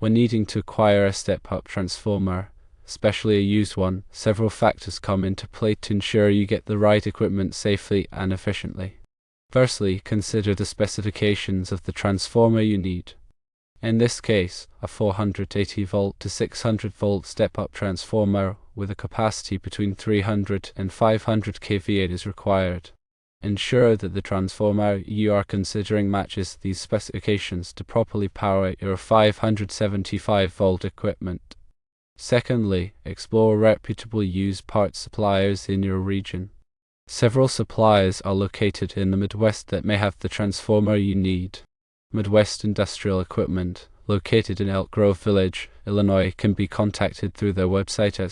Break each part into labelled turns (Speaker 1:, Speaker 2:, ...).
Speaker 1: When needing to acquire a step-up transformer, especially a used one, several factors come into play to ensure you get the right equipment safely and efficiently. Firstly, consider the specifications of the transformer you need. In this case, a 480V to 600V step-up transformer with a capacity between 300 and 500 kVA is required. Ensure that the transformer you are considering matches these specifications to properly power your 575V equipment. Secondly, explore reputable used parts suppliers in your region. Several suppliers are located in the Midwest that may have the transformer you need. Midwest Industrial Equipment, located in Elk Grove Village, Illinois, can be contacted through their website at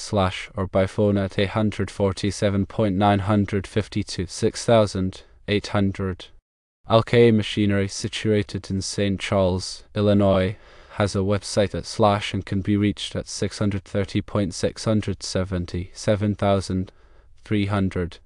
Speaker 1: / or by phone at 847.952-6800. Alkay Machinery, situated in St. Charles, Illinois, has a website at / and can be reached at 630.670-7300.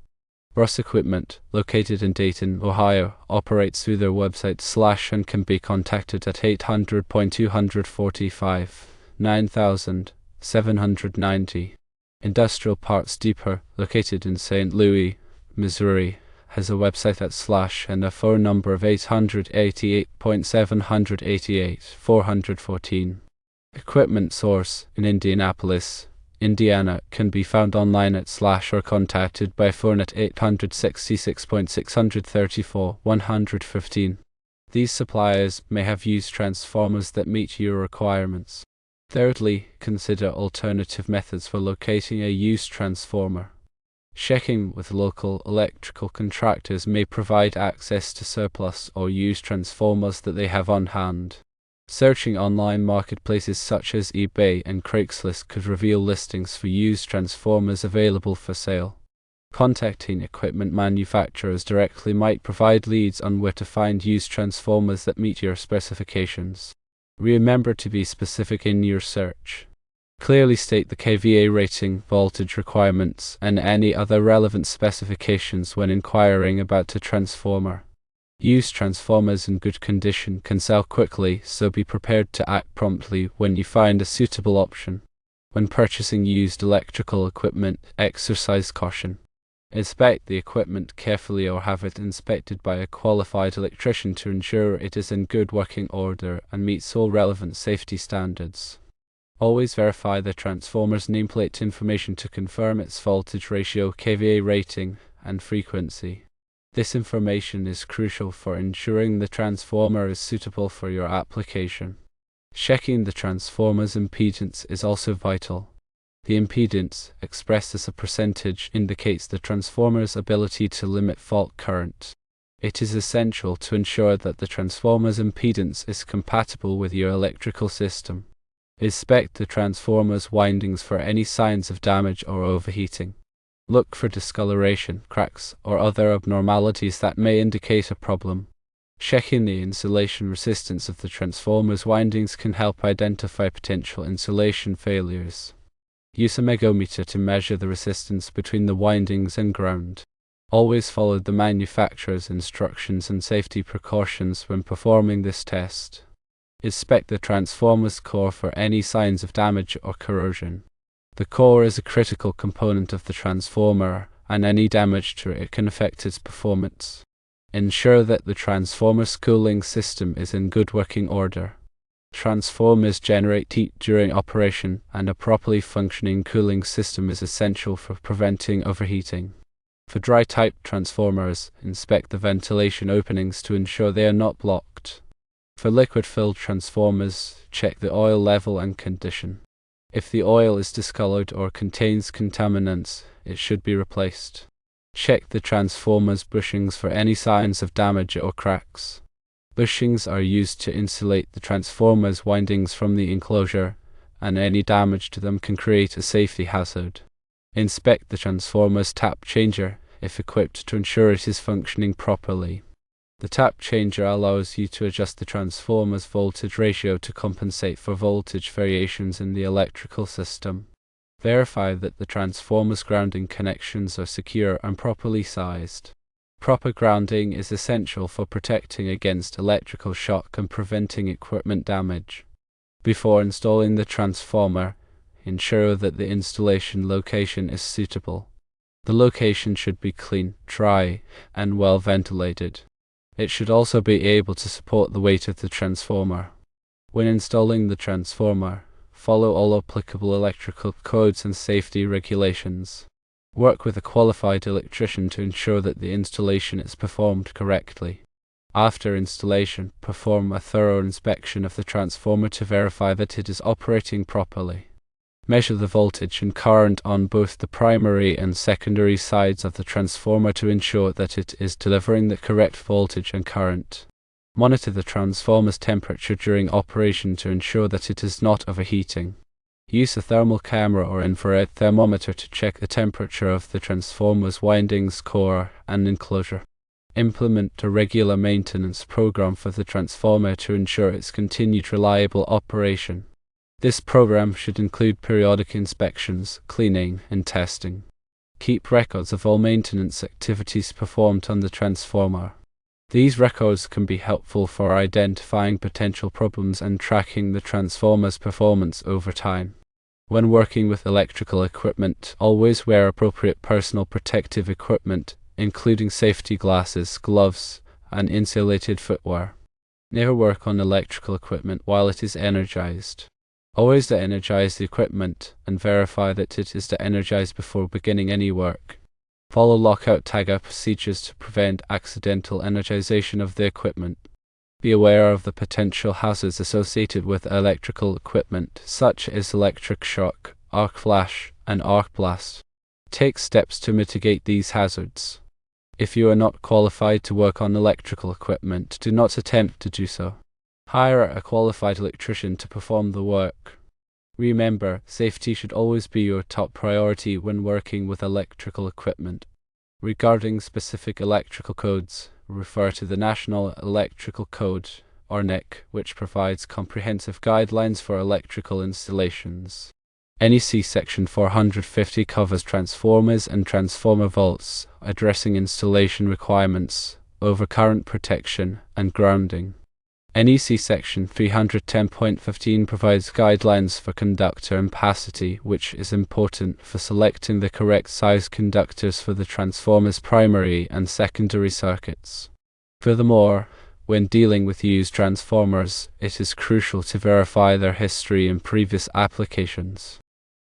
Speaker 1: Bruss Equipment, located in Dayton, Ohio, operates through their website / and can be contacted at 800.245-9790. Industrial Parts Depot, located in St. Louis, Missouri, has a website at / and a phone number of 888.788-414. Equipment Source, in Indianapolis, Indiana, can be found online at / or contacted by phone at 866.634-115. These suppliers may have used transformers that meet your requirements. Thirdly, consider alternative methods for locating a used transformer. Checking with local electrical contractors may provide access to surplus or used transformers that they have on hand. Searching online marketplaces such as eBay and Craigslist could reveal listings for used transformers available for sale. Contacting equipment manufacturers directly might provide leads on where to find used transformers that meet your specifications. Remember to be specific in your search. Clearly state the kVA rating, voltage requirements, and any other relevant specifications when inquiring about a transformer. Used transformers in good condition can sell quickly, so be prepared to act promptly when you find a suitable option. When purchasing used electrical equipment, exercise caution. Inspect the equipment carefully or have it inspected by a qualified electrician to ensure it is in good working order and meets all relevant safety standards. Always verify the transformer's nameplate information to confirm its voltage ratio, kVA rating, and frequency. This information is crucial for ensuring the transformer is suitable for your application. Checking the transformer's impedance is also vital. The impedance, expressed as a percentage, indicates the transformer's ability to limit fault current. It is essential to ensure that the transformer's impedance is compatible with your electrical system. Inspect the transformer's windings for any signs of damage or overheating. Look for discoloration, cracks, or other abnormalities that may indicate a problem. Checking the insulation resistance of the transformer's windings can help identify potential insulation failures. Use a megometer to measure the resistance between the windings and ground. Always follow the manufacturer's instructions and safety precautions when performing this test. Inspect the transformer's core for any signs of damage or corrosion. The core is a critical component of the transformer, and any damage to it can affect its performance. Ensure that the transformer's cooling system is in good working order. Transformers generate heat during operation, and a properly functioning cooling system is essential for preventing overheating. For dry-type transformers, inspect the ventilation openings to ensure they are not blocked. For liquid-filled transformers, check the oil level and condition. If the oil is discolored or contains contaminants, it should be replaced. Check the transformer's bushings for any signs of damage or cracks. Bushings are used to insulate the transformer's windings from the enclosure, and any damage to them can create a safety hazard. Inspect the transformer's tap changer, if equipped, to ensure it is functioning properly. The tap changer allows you to adjust the transformer's voltage ratio to compensate for voltage variations in the electrical system. Verify that the transformer's grounding connections are secure and properly sized. Proper grounding is essential for protecting against electrical shock and preventing equipment damage. Before installing the transformer, ensure that the installation location is suitable. The location should be clean, dry, and well ventilated. It should also be able to support the weight of the transformer. When installing the transformer, follow all applicable electrical codes and safety regulations. Work with a qualified electrician to ensure that the installation is performed correctly. After installation, perform a thorough inspection of the transformer to verify that it is operating properly. Measure the voltage and current on both the primary and secondary sides of the transformer to ensure that it is delivering the correct voltage and current. Monitor the transformer's temperature during operation to ensure that it is not overheating. Use a thermal camera or infrared thermometer to check the temperature of the transformer's windings, core, and enclosure. Implement a regular maintenance program for the transformer to ensure its continued reliable operation. This program should include periodic inspections, cleaning, and testing. Keep records of all maintenance activities performed on the transformer. These records can be helpful for identifying potential problems and tracking the transformer's performance over time. When working with electrical equipment, always wear appropriate personal protective equipment, including safety glasses, gloves, and insulated footwear. Never work on electrical equipment while it is energized. Always de-energize the equipment and verify that it is de-energized before beginning any work. Follow lockout-tagout procedures to prevent accidental energization of the equipment. Be aware of the potential hazards associated with electrical equipment, such as electric shock, arc flash, and arc blast. Take steps to mitigate these hazards. If you are not qualified to work on electrical equipment, do not attempt to do so. Hire a qualified electrician to perform the work. Remember, safety should always be your top priority when working with electrical equipment. Regarding specific electrical codes, refer to the National Electrical Code, or NEC, which provides comprehensive guidelines for electrical installations. NEC Section 450 covers transformers and transformer vaults, addressing installation requirements, overcurrent protection, and grounding. NEC Section 310.15 provides guidelines for conductor ampacity, which is important for selecting the correct size conductors for the transformer's primary and secondary circuits. Furthermore, when dealing with used transformers, it is crucial to verify their history in previous applications.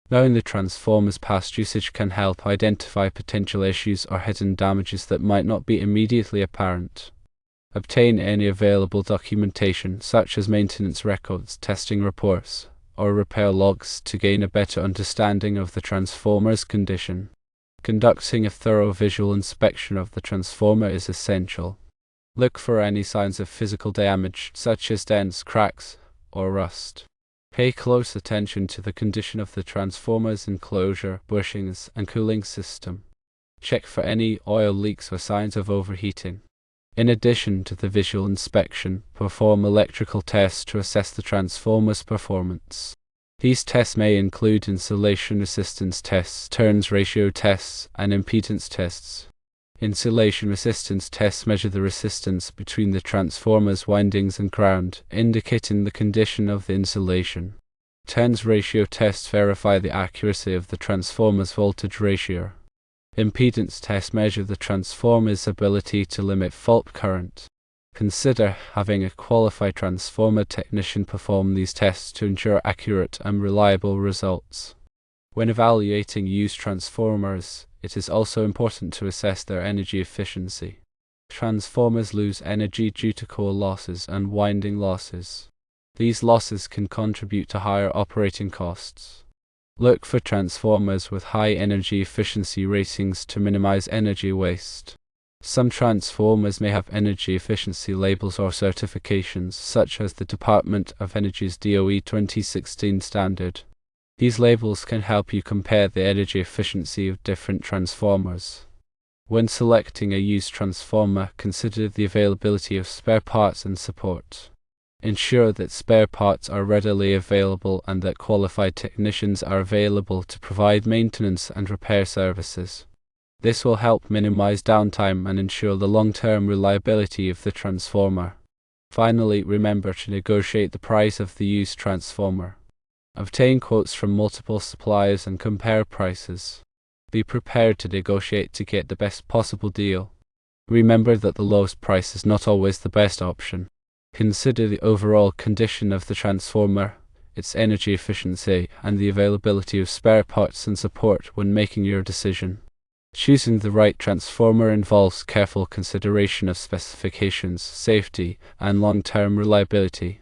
Speaker 1: Knowing the transformer's past usage can help identify potential issues or hidden damages that might not be immediately apparent. Obtain any available documentation, such as maintenance records, testing reports, or repair logs to gain a better understanding of the transformer's condition. Conducting a thorough visual inspection of the transformer is essential. Look for any signs of physical damage, such as dents, cracks, or rust. Pay close attention to the condition of the transformer's enclosure, bushings, and cooling system. Check for any oil leaks or signs of overheating. In addition to the visual inspection, perform electrical tests to assess the transformer's performance. These tests may include insulation resistance tests, turns ratio tests, and impedance tests. Insulation resistance tests measure the resistance between the transformer's windings and ground, indicating the condition of the insulation. Turns ratio tests verify the accuracy of the transformer's voltage ratio. Impedance tests measure the transformer's ability to limit fault current. Consider having a qualified transformer technician perform these tests to ensure accurate and reliable results. When evaluating used transformers, it is also important to assess their energy efficiency. Transformers lose energy due to core losses and winding losses. These losses can contribute to higher operating costs. Look for transformers with high energy efficiency ratings to minimize energy waste. Some transformers may have energy efficiency labels or certifications, such as the Department of Energy's DOE 2016 standard. These labels can help you compare the energy efficiency of different transformers. When selecting a used transformer, consider the availability of spare parts and support. Ensure that spare parts are readily available and that qualified technicians are available to provide maintenance and repair services. This will help minimize downtime and ensure the long-term reliability of the transformer. Finally, remember to negotiate the price of the used transformer. Obtain quotes from multiple suppliers and compare prices. Be prepared to negotiate to get the best possible deal. Remember that the lowest price is not always the best option. Consider the overall condition of the transformer, its energy efficiency, and the availability of spare parts and support when making your decision. Choosing the right transformer involves careful consideration of specifications, safety, and long-term reliability.